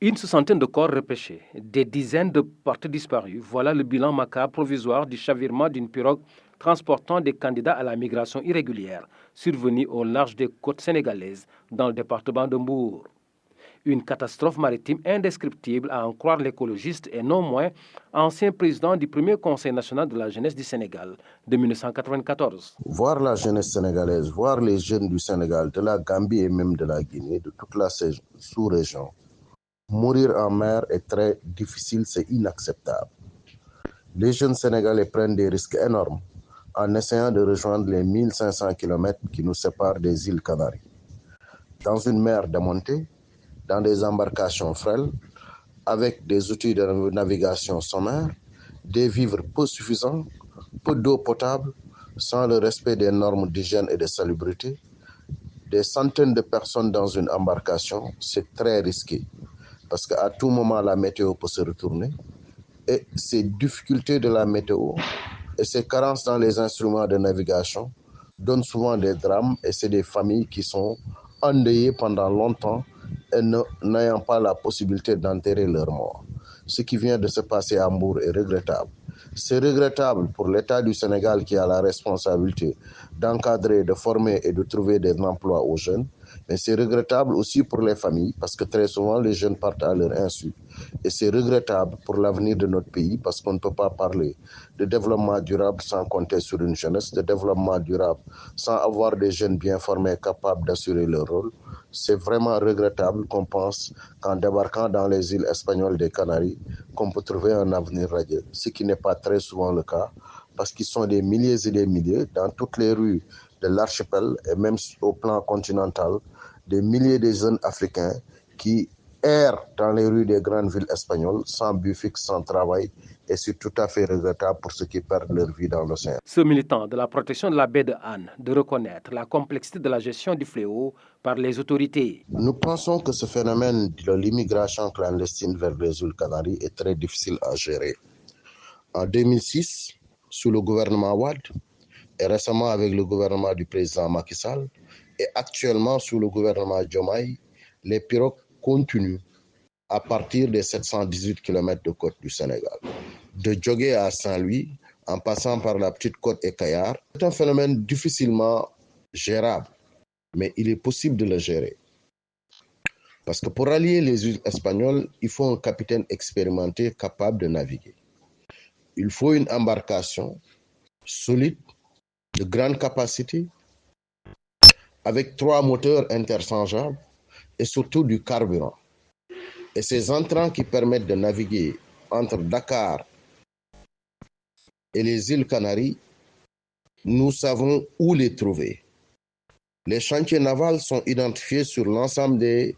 Une soixantaine de corps repêchés, des dizaines de portes disparues. Voilà le bilan macabre provisoire du chavirement d'une pirogue transportant des candidats à la migration irrégulière, survenu au large des côtes sénégalaises, dans le département de Mbour. Une catastrophe maritime indescriptible à en croire l'écologiste et non moins ancien président du premier Conseil national de la jeunesse du Sénégal de 1994. Voir la jeunesse sénégalaise, voir les jeunes du Sénégal, de la Gambie et même de la Guinée, de toute la sous-région, mourir en mer est très difficile, c'est inacceptable. Les jeunes Sénégalais prennent des risques énormes en essayant de rejoindre les 1500 km qui nous séparent des îles Canaries. Dans une mer démontée, dans des embarcations frêles, avec des outils de navigation sommaires, des vivres peu suffisants, peu d'eau potable, sans le respect des normes d'hygiène et de salubrité, des centaines de personnes dans une embarcation, c'est très risqué. Parce qu'à tout moment, la météo peut se retourner. Et ces difficultés de la météo et ces carences dans les instruments de navigation donnent souvent des drames et c'est des familles qui sont endeuillées pendant longtemps et n'ayant pas la possibilité d'enterrer leurs morts. Ce qui vient de se passer à Mbour est regrettable. C'est regrettable pour l'État du Sénégal qui a la responsabilité d'encadrer, de former et de trouver des emplois aux jeunes. Mais c'est regrettable aussi pour les familles parce que très souvent les jeunes partent à leur insu. Et c'est regrettable pour l'avenir de notre pays parce qu'on ne peut pas parler de développement durable sans compter sur une jeunesse, de développement durable sans avoir des jeunes bien formés capables d'assurer leur rôle. C'est vraiment regrettable qu'on pense qu'en débarquant dans les îles espagnoles des Canaries, qu'on peut trouver un avenir radieux, ce qui n'est pas très souvent le cas parce qu'ils sont des milliers et des milliers dans toutes les rues de l'archipel et même au plan continental, des milliers de jeunes africains qui errent dans les rues des grandes villes espagnoles sans but fixe, sans travail, et c'est tout à fait regrettable pour ceux qui perdent leur vie dans l'océan. Ce militant de la protection de la baie de Han de reconnaître la complexité de la gestion du fléau par les autorités. Nous pensons que ce phénomène de l'immigration clandestine vers les îles Canaries est très difficile à gérer. En 2006, sous le gouvernement Wade, et récemment avec le gouvernement du président Macky Sall, et actuellement sous le gouvernement Diomaye, les pirogues continuent à partir des 718 km de côte du Sénégal. De Djogé à Saint-Louis, en passant par la petite côte et Kayar, c'est un phénomène difficilement gérable, mais il est possible de le gérer. Parce que pour allier les îles espagnoles, il faut un capitaine expérimenté capable de naviguer. Il faut une embarcation solide, de grande capacité, avec 3 moteurs interchangeables et surtout du carburant. Et ces entrants qui permettent de naviguer entre Dakar et les îles Canaries, nous savons où les trouver. Les chantiers navals sont identifiés sur l'ensemble des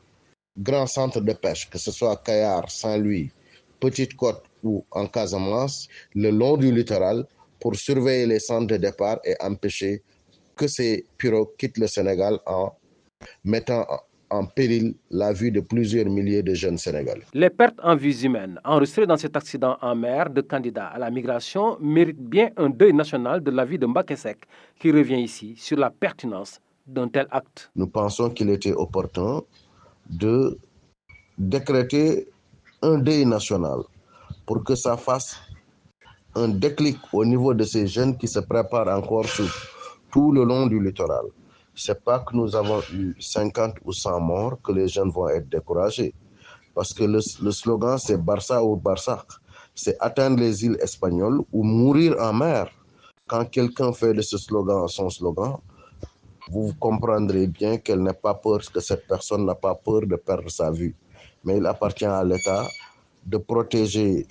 grands centres de pêche, que ce soit Kayar, Saint-Louis, Petite Côte ou en Casamance, le long du littoral, pour surveiller les centres de départ et empêcher que ces pirogues quittent le Sénégal en mettant en péril la vie de plusieurs milliers de jeunes Sénégalais. Les pertes en vies humaines enregistrées dans cet accident en mer de candidats à la migration méritent bien un deuil national de la vie de Mbacké Seck qui revient ici sur la pertinence d'un tel acte. Nous pensons qu'il était opportun de décréter un deuil national pour que ça fasse un déclic au niveau de ces jeunes qui se préparent encore sur tout le long du littoral. C'est pas que nous avons eu 50 ou 100 morts que les jeunes vont être découragés. Parce que le slogan, c'est Barça ou Barsac. C'est atteindre les îles espagnoles ou mourir en mer. Quand quelqu'un fait de ce slogan son slogan, vous comprendrez bien qu'elle n'a pas peur, que cette personne n'a pas peur de perdre sa vie. Mais il appartient à l'État de protéger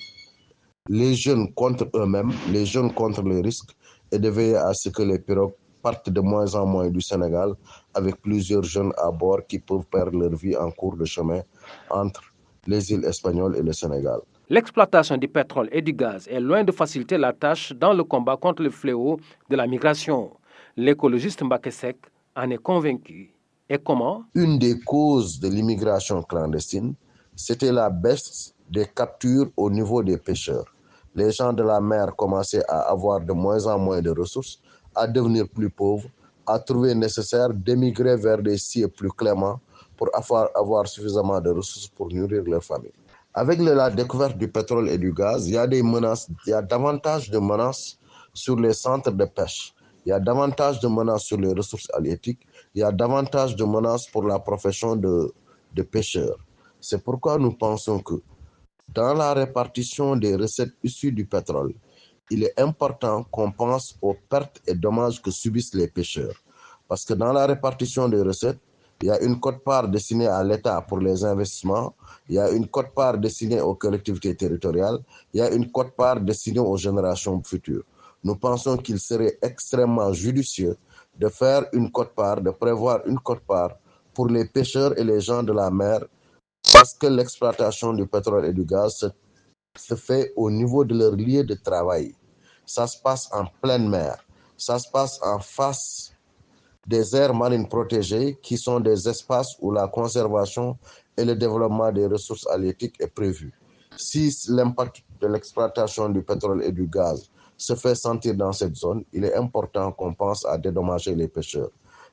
les jeunes contre eux-mêmes, les jeunes contre les risques et de veiller à ce que les pirogues partent de moins en moins du Sénégal avec plusieurs jeunes à bord qui peuvent perdre leur vie en cours de chemin entre les îles espagnoles et le Sénégal. L'exploitation du pétrole et du gaz est loin de faciliter la tâche dans le combat contre le fléau de la migration. L'écologiste Mbacké Seck en est convaincu. Et comment? Une des causes de l'immigration clandestine, c'était la baisse des captures au niveau des pêcheurs. Les gens de la mer commençaient à avoir de moins en moins de ressources, à devenir plus pauvres, à trouver nécessaire d'émigrer vers des cieux plus cléments pour avoir suffisamment de ressources pour nourrir leur famille. Avec la découverte du pétrole et du gaz, il y a des menaces, il y a davantage de menaces sur les centres de pêche, il y a davantage de menaces sur les ressources halieutiques, il y a davantage de menaces pour la profession de pêcheurs. C'est pourquoi nous pensons que dans la répartition des recettes issues du pétrole, il est important qu'on pense aux pertes et dommages que subissent les pêcheurs. Parce que dans la répartition des recettes, il y a une quote-part destinée à l'État pour les investissements, il y a une quote-part destinée aux collectivités territoriales, il y a une quote-part destinée aux générations futures. Nous pensons qu'il serait extrêmement judicieux de faire une quote-part, de prévoir une quote-part pour les pêcheurs et les gens de la mer, parce que l'exploitation du pétrole et du gaz se fait au niveau de leur lieu de travail. Ça se passe en pleine mer, ça se passe en face des aires marines protégées qui sont des espaces où la conservation et le développement des ressources halieutiques est prévu. Si l'impact de l'exploitation du pétrole et du gaz se fait sentir dans cette zone, il est important qu'on pense à dédommager les pêcheurs.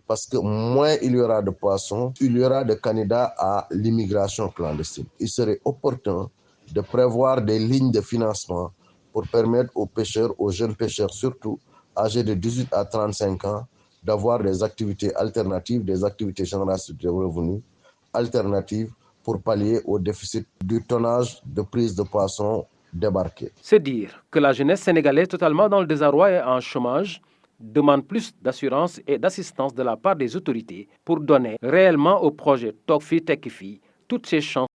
Parce que moins il y aura de poissons, il y aura de candidats à l'immigration clandestine. Il serait opportun de prévoir des lignes de financement pour permettre aux pêcheurs, aux jeunes pêcheurs surtout, âgés de 18 à 35 ans, d'avoir des activités alternatives, des activités génératrices de revenus alternatives pour pallier au déficit du tonnage de prise de poissons débarqués. C'est dire que la jeunesse sénégalaise totalement dans le désarroi et en chômage demande plus d'assurance et d'assistance de la part des autorités pour donner réellement au projet Tokfi Tekifi toutes ses chances